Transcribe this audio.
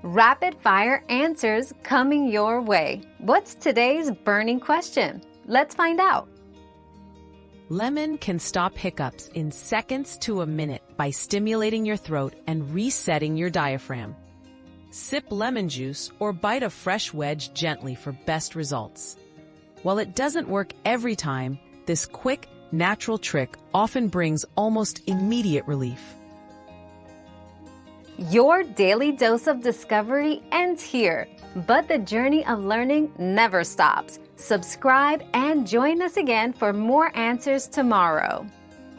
Rapid fire answers coming your way. What's today's burning question? Let's find out. Lemon can stop hiccups in seconds to a minute by stimulating your throat and resetting your diaphragm. Sip lemon juice or bite a fresh wedge gently for best results. While it doesn't work every time, this quick, natural trick often brings almost immediate relief. Your daily dose of discovery ends here, but the journey of learning never stops. Subscribe and join us again for more answers tomorrow.